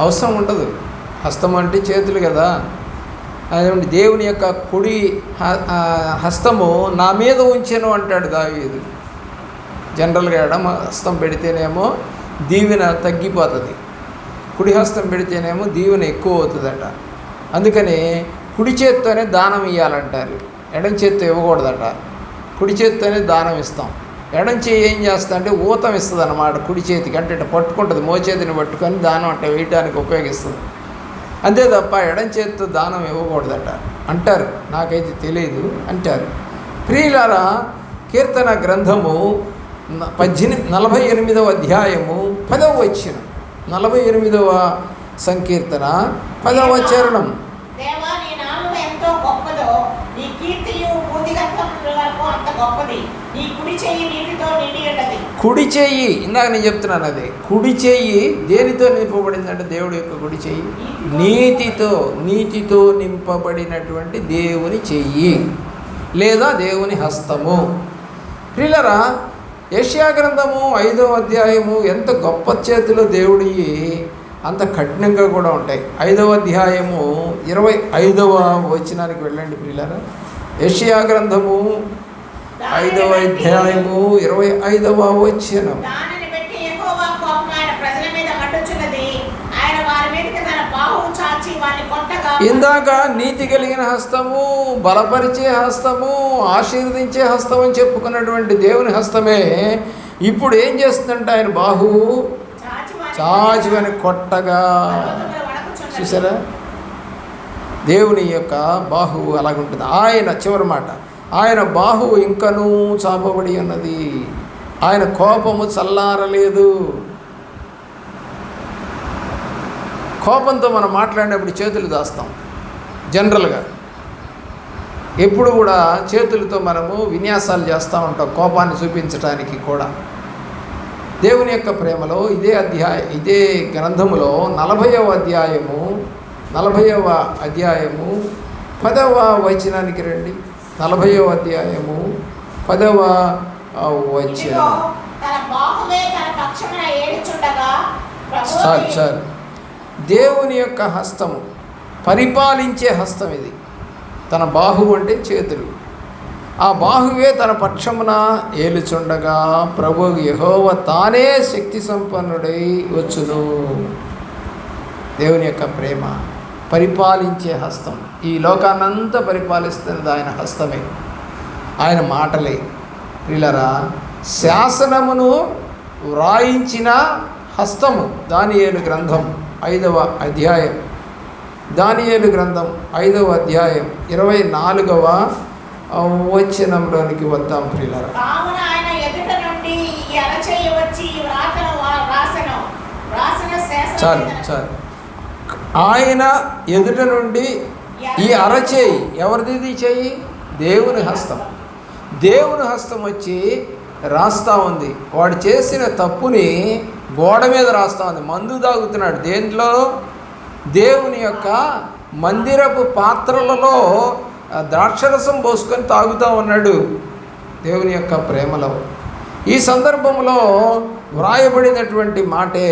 అవసరం ఉండదు. హస్తం అంటే చేతులు కదా. అదేంటి, దేవుని యొక్క కుడి హస్తము నా మీద ఉంచెను అంటాడు దావీదు. జనరల్గా ఎడమ హస్తం పెడితేనేమో దీవెన తగ్గిపోతుంది, కుడి హస్తం పెడితేనేమో దీవెన ఎక్కువ అవుతుందట. అందుకని కుడి చేత్తోనే దానం ఇవ్వాలంటారు, ఎడం చేత్తో ఇవ్వకూడదట. కుడి చేత్తోనే దానం ఇస్తాం. ఎడం చేయి ఏం చేస్తా అంటే ఊతం ఇస్తుంది అన్నమాట కుడి చేతికి. అంటే ఇట్లా పట్టుకుంటుంది, మోచేతిని పట్టుకొని దానం అంటే వేయడానికి ఉపయోగిస్తుంది. అంతే తప్ప ఎడం చేతితో దానం ఇవ్వకూడదట అంటారు. నాకైతే తెలియదు అంటారు. ప్రియులారా, కీర్తన గ్రంథము 48వ అధ్యాయము 10వ వచనం. 48వ సంకీర్తన 10వ చరణం. దేవా, నీ నామము ఎంతో గొప్పదో, నీ కీర్తియు భూదిగంతముల వరకు అంత గొప్పది. నీ కుడి చెయ్యి నీటితో నిండి ఉన్నది. కుడి చెయ్యి, ఇందాక నేను చెప్తున్నాను అదే, కుడి చెయ్యి దేనితో నింపబడిందంటే దేవుడి యొక్క కుడి చెయ్యి నీతితో నింపబడినటువంటి దేవుని చెయ్యి లేదా దేవుని హస్తము. ప్రియులారా, యెషయా గ్రంథము 5వ అధ్యాయము ఎంత గొప్ప చేతిలో దేవుడి అంత కఠినంగా కూడా ఉంటాయి. 5వ అధ్యాయము 25వ వచనానికి వెళ్ళండి ప్రియులారా. యెషయా గ్రంథము 5వ అధ్యాయము 25వ వచనం. దానిని బట్టి యెహోవా కోపం ఆయన ప్రజల మీద మండుచున్నది. ఆయన వారి మీదకి తన బాహువు చాచి వారిని కొట్టగా. ఇందాక నీతి కలిగిన హస్తము, బలపరిచే హస్తము, ఆశీర్వదించే హస్తం అని చెప్పుకున్నటువంటి దేవుని హస్తమే ఇప్పుడు ఏం చేస్తుందంటే ఆయన బాహువు చాచుకొని కొట్టగా. చూసారా, దేవుని యొక్క బాహువు అలాగుంటుంది. ఆయన చివరి మాట, ఆయన బాహువు ఇంకనూ చాపబడి ఉన్నది, ఆయన కోపము చల్లారలేదు. కోపంతో మనం మాట్లాడినప్పుడు చేతులు దాస్తాం. జనరల్గా ఎప్పుడు కూడా చేతులతో మనము విన్యాసాలు చేస్తూ ఉంటాం కోపాన్ని చూపించడానికి కూడా. దేవుని యొక్క ప్రేమలో ఇదే గ్రంథములో 40వ అధ్యాయము 10వ వచనానికి రండి. 40వ అధ్యాయము 10వ వచనం. చాలు. దేవుని యొక్క హస్తము, పరిపాలించే హస్తం ఇది. తన బాహువు అంటే చేతులు, ఆ బాహువే తన పక్షమున ఏలుచుండగా ప్రభువు యెహోవా తానే శక్తి సంపన్నుడై వచ్చును. దేవుని యొక్క ప్రేమ, పరిపాలించే హస్తం. ఈ లోకాన్నంతా పరిపాలిస్తున్నది ఆయన హస్తమే, ఆయన మాటలే. ప్రియులారా, శాసనమును వ్రాయించిన హస్తము. దానియేలు గ్రంథం 5వ అధ్యాయం, దానియేలు గ్రంథం 5వ అధ్యాయం 24వ వచనంలోనికి వద్దాం ప్రియులారా. చాలు. ఆయన ఎదుట నుండి ఈ అరచేయి, ఎవరిది చెయ్యి? దేవుని హస్తం. దేవుని హస్తం వచ్చి రాస్తూ ఉంది. వాడు చేసిన తప్పుని గోడ మీద రాస్తూ ఉంది. మందు తాగుతున్నాడు. దేంట్లో? దేవుని యొక్క మందిరపు పాత్రలలో ద్రాక్షరసం పోసుకొని తాగుతూ ఉన్నాడు దేవుని యొక్క ప్రేమలో. ఈ సందర్భంలో వ్రాయబడినటువంటి మాటే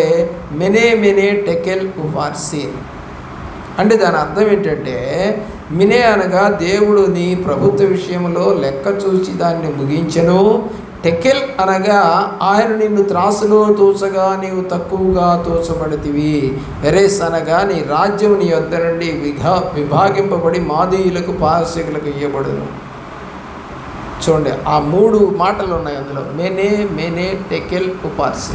మెనే టెకెల్ ఉఫార్సీన్. అంటే దాని అర్థం ఏంటంటే, మినే అనగా దేవుడు నీ ప్రభుత్వ విషయంలో లెక్క చూసి దాన్ని ముగించెను. టెకెల్ అనగా ఆయన నిన్ను త్రాసులో తోచగా నీవు తక్కువగా తోచబడితివి. ఎరేస్ అనగా నీ రాజ్యం నీ యొద్ద నుండి విభాగింపబడి మాదీయులకు పారసీకులకు ఇవ్వబడును. చూడండి, ఆ 3 మాటలు ఉన్నాయి అందులో. మెనే టెకెల్ ఉపార్సి.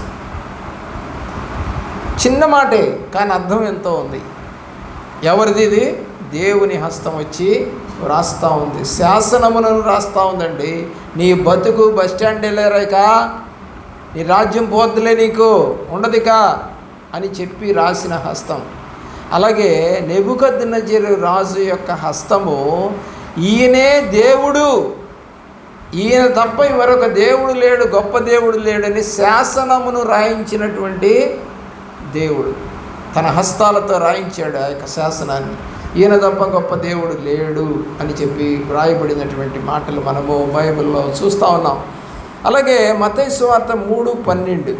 చిన్న మాటే, కానీ అర్థం ఎంతో ఉంది. ఎవరిది ఇది? దేవుని హస్తం వచ్చి రాస్తూ ఉంది, శాసనములను రాస్తూ ఉందండి. నీ బతుకు బస్టాండ్ వెళ్ళారాక, నీ రాజ్యం పోద్దులే, నీకు ఉండదికా అని చెప్పి రాసిన హస్తం. అలాగే నెబుకద్నెజరు రాజు యొక్క హస్తము, ఈయనే దేవుడు, ఈయన తప్ప మరొక దేవుడు లేడు, గొప్ప దేవుడు లేడని శాసనమును రాయించినటువంటి దేవుడు. తన హస్తాలతో రాయించాడు ఆ యొక్క శాసనాన్ని. ఈయన తప్ప గొప్ప దేవుడు లేడు అని చెప్పి వ్రాయబడినటువంటి మాటలు మనము బైబిల్లో చూస్తూ ఉన్నాం. అలాగే మత్తయి సువార్త 3:12,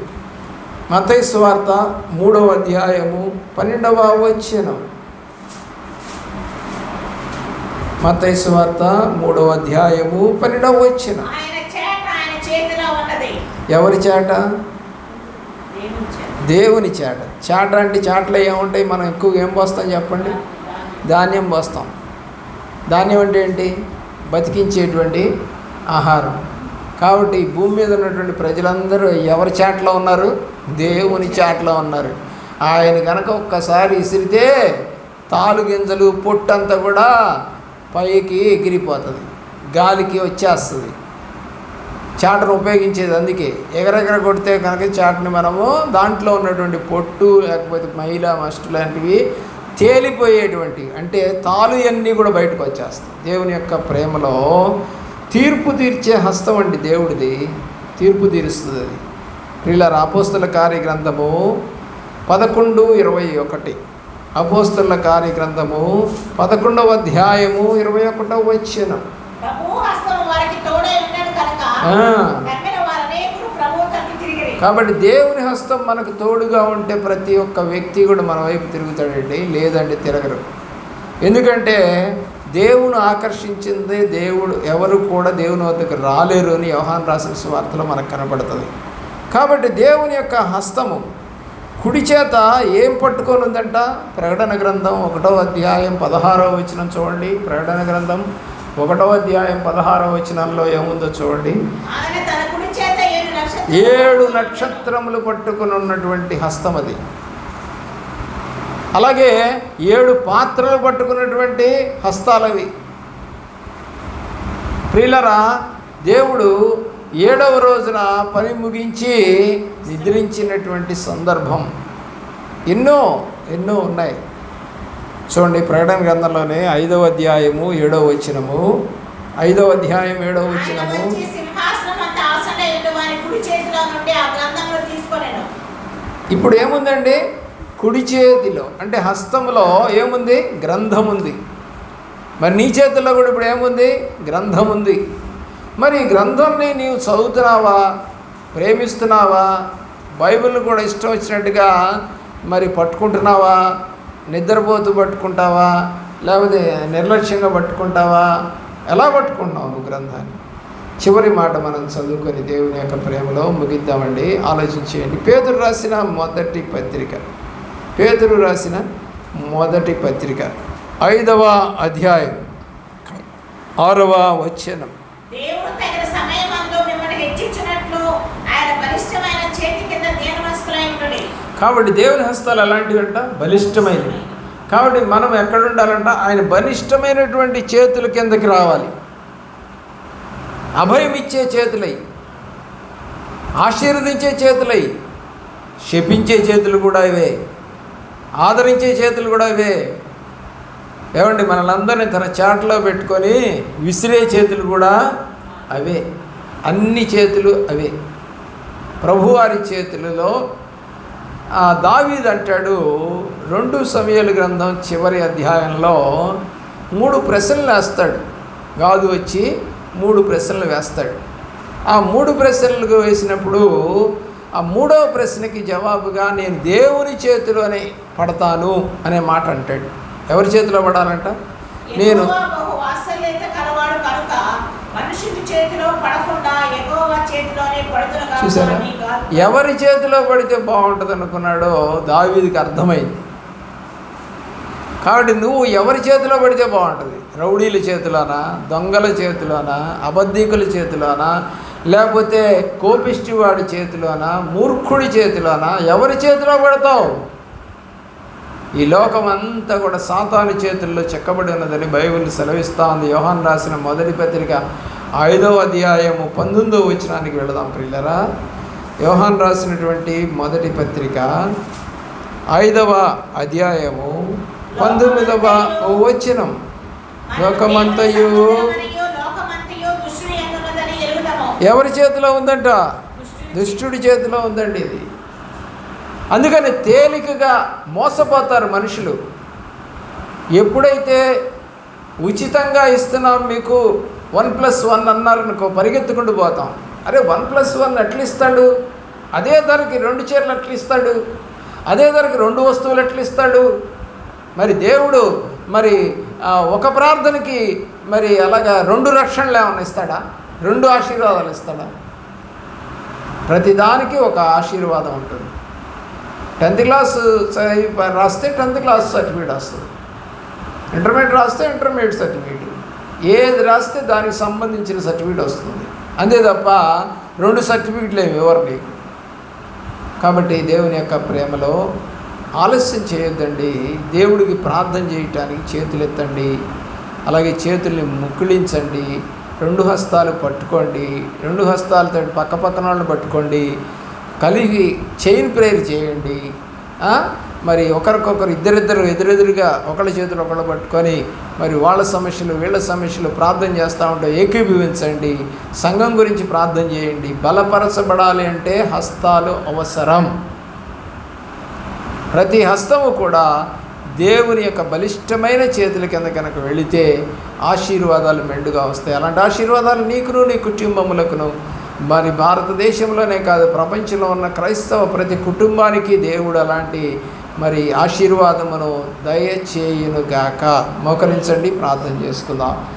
మత్తయి సువార్త 3వ అధ్యాయము 12వ వచనం. మత్తయి సువార్త 3వ అధ్యాయము 12వ వచనం. ఎవరి చేట? దేవుని చేట. చేట అంటే చేటలో ఏముంటాయి? మనం ఎక్కువగా ఏం పోస్తాం చెప్పండి? ధాన్యం పోస్తాం. ధాన్యం అంటే ఏంటి? బతికించేటువంటి ఆహారం. కాబట్టి భూమి మీద ఉన్నటువంటి ప్రజలందరూ ఎవరి చేటలో ఉన్నారు? దేవుని చేటలో ఉన్నారు. ఆయన కనుక ఒక్కసారి ఇసిరితే తాలు గింజలు పొట్టంతా కూడా పైకి ఎగిరిపోతుంది, గాలికి వచ్చేస్తుంది. చాటను ఉపయోగించేది అందుకే. ఎగరెగర కొడితే కనుక చాటని మనము దాంట్లో ఉన్నటువంటి పొట్టు లేకపోతే మైలా మస్టు లాంటివి తేలిపోయేటువంటి, అంటే తాలు అన్నీ కూడా బయటకు వచ్చేస్తాయి. దేవుని యొక్క ప్రేమలో తీర్పు తీర్చే హస్తం అండి దేవుడిది, తీర్పు తీరుస్తుంది అది. ప్రియులారా, అపోస్తల కార్యగ్రంథము 11:21, అపోస్తల కార్యగ్రంథము 11వ అధ్యాయము 21వ వచనం. ప్రభువు హస్తము వారికి తోడై ఉన్నది కనుక నమ్మిన వారనేకులు ప్రభువు తట్టు తిరిగిరి. కాబట్టి దేవుని హస్తం మనకు తోడుగా ఉంటే ప్రతి ఒక్క వ్యక్తి కూడా మన వైపు తిరుగుతాడండి, లేదండి తిరగరు. ఎందుకంటే దేవుని ఆకర్షించిందే దేవుడు, ఎవరు కూడా దేవుని వద్దకు రాలేరు అని యోహాను రాసిన సువార్తలో మనకు కనబడుతుంది. కాబట్టి దేవుని యొక్క హస్తము కుడి చేత ఏం పట్టుకొని ఉందంట? ప్రకటన గ్రంథం 1వ అధ్యాయం 16వ వచనం చూడండి. ప్రకటన గ్రంథం 1వ అధ్యాయం 16వ వచనంలో ఏముందో చూడండి. 7 నక్షత్రములు పట్టుకుని ఉన్నటువంటి హస్తం అది. అలాగే 7 పాత్రలు పట్టుకున్నటువంటి హస్తాలవి. ప్రియులరా, దేవుడు 7వ రోజున పని ముగించి నిద్రించినటువంటి సందర్భం ఎన్నో ఉన్నాయి. చూడండి, ప్రకటన గ్రంథంలోనే 5వ అధ్యాయము 7వ వచనము, 5వ అధ్యాయం 7వ వచనము. ఇప్పుడు ఏముందండి? కుడి చేతిలో అంటే హస్తములో ఏముంది? గ్రంథం ఉంది. మరి నీ చేతిలో కూడా ఇప్పుడు ఏముంది? గ్రంథం ఉంది. మరి ఈ గ్రంథంని నీవు చదువుతున్నావా? ప్రేమిస్తున్నావా? బైబిల్ కూడా ఇష్టం వచ్చినట్టుగా మరి పట్టుకుంటున్నావా? నిద్రపోతూ పట్టుకుంటావా? లేకపోతే నిర్లక్ష్యంగా పట్టుకుంటావా? ఎలా పట్టుకుంటున్నావు నువ్వు గ్రంథాన్ని? చివరి మాట మనం చదువుకొని దేవుని యొక్క ప్రేమలో ముగిద్దామండి. ఆలోచించేయండి. పేతురు రాసిన మొదటి పత్రిక, 5వ అధ్యాయం 6వ వచనం. దేవుడు తగిన సమయమందు మిమ్మల్ని హెచ్చించినట్లు ఆయన బలిష్టమైన చేతి కింద దీనమనస్కులై ఉండుడి. కాబట్టి దేవుని హస్తాలు ఎలాంటివంట? బలిష్టమైనవి. కాబట్టి మనం ఎక్కడ ఉండాలంట? ఆయన బలిష్టమైనటువంటి చేతుల కిందకి రావాలి. అభయం ఇచ్చే చేతులై, ఆశీర్వదించే చేతులై, శపించే చేతులు కూడా ఇవే, ఆదరించే చేతులు కూడా ఇవే. ఏమండి, మనలందరినీ తన చాట్లో పెట్టుకొని విసిరే చేతులు కూడా అవే. అన్ని చేతులు అవే. ప్రభువారి చేతులలో దావీదు అంటాడు 2 సమూయేలు గ్రంథం చివరి అధ్యాయంలో 3 ప్రశ్నలు వేస్తాడు. గాదు వచ్చి 3 ప్రశ్నలు వేస్తాడు. ఆ 3 ప్రశ్నలు వేసినప్పుడు ఆ 3వ ప్రశ్నకి జవాబుగా నేను దేవుని చేతిలోనే పడతాను అనే మాట అంటాడు. ఎవరి చేతిలో పడాలంట? నేను చూసారా, ఎవరి చేతిలో పడితే బాగుంటుంది అనుకున్నాడో దావీదుకి అర్థమైంది. కాబట్టి నువ్వు ఎవరి చేతిలో పడితే బాగుంటుంది? రౌడీల చేతిలోనా, దొంగల చేతిలోనా, అబద్ధికుల చేతిలోనా, లేకపోతే కోపిష్టివాడి చేతిలోనా, మూర్ఖుడి చేతిలోనా? ఎవరి చేతిలో పడతావు? ఈ లోకం అంతా కూడా సాతాను చేతుల్లో చెక్కబడి ఉన్నదని బైబిల్ సెలవిస్తూ ఉంది. యోహాను రాసిన మొదటి పత్రిక 5వ అధ్యాయము 19వ వచనానికి వెళదాం ప్రియులరా. యోహాను రాసినటువంటి మొదటి పత్రిక 5వ అధ్యాయము 19వ వచనం. లోకమంతయు ఎవరి చేతిలో ఉందంట? దుష్టుడి చేతిలో ఉందండి ఇది. అందుకని తేలికగా మోసపోతారు మనుషులు. ఎప్పుడైతే ఉచితంగా ఇస్తున్నాం మీకు 1+1 అన్నారనుకో, పరిగెత్తుకుంటూ పోతాం. అరే 1+1 ఎట్లా ఇస్తాడు? అదే ధరకి 2 చీరలు ఎట్లా ఇస్తాడు? అదే ధరకి 2 వస్తువులు ఎట్లా ఇస్తాడు? మరి దేవుడు మరి ఒక ప్రార్థనకి మరి అలాగా 2 రక్షణలు ఏమైనా ఇస్తాడా? 2 ఆశీర్వాదాలు ఇస్తాడా? ప్రతిదానికి ఒక ఆశీర్వాదం ఉంటుంది. 10th క్లాస్ రాస్తే 10th క్లాస్ సర్టిఫికేట్ వస్తుంది. ఇంటర్మీడియట్ రాస్తే ఇంటర్మీడియట్ సర్టిఫికేట్, ఏది రాస్తే దానికి సంబంధించిన సర్టిఫికేట్ వస్తుంది. అంతే తప్ప 2 సర్టిఫికేట్లు ఏమి ఇవ్వరు నీకు. కాబట్టి దేవుని యొక్క ప్రేమలో ఆలస్యం చేయొద్దండి. దేవుడికి ప్రార్థన చేయటానికి చేతులు ఎత్తండి. అలాగే చేతుల్ని ముక్కుళించండి. 2 హస్తాలు పట్టుకోండి. 2 హస్తాలతో పక్క పక్కన వాళ్ళని పట్టుకోండి. కలిగి చైన్ ప్రేయర్ చేయండి. మరి ఒకరికొకరు ఇద్దరిద్దరు ఎదురెదురుగా ఒకళ్ళ చేతులు ఒకళ్ళు పట్టుకొని మరి వాళ్ళ సమస్యలు వీళ్ళ సమస్యలు ప్రార్థన చేస్తూ ఉంటే ఏకీభవించండి. సంఘం గురించి ప్రార్థన చేయండి. బలపరచబడాలి అంటే హస్తాలు అవసరం. ప్రతి హస్తము కూడా దేవుని యొక్క బలిష్టమైన చేతుల కింద కనుక వెళితే ఆశీర్వాదాలు మెండుగా వస్తాయి. అలాంటి ఆశీర్వాదాలు నీకును నీ కుటుంబములకును మరి భారతదేశంలోనే కాదు ప్రపంచంలో ఉన్న క్రైస్తవ ప్రతి కుటుంబానికి దేవుడు అలాంటి మరి ఆశీర్వాదమును దయచేయునుగాక. మోకరించండి, ప్రార్థన చేసుకుందాం.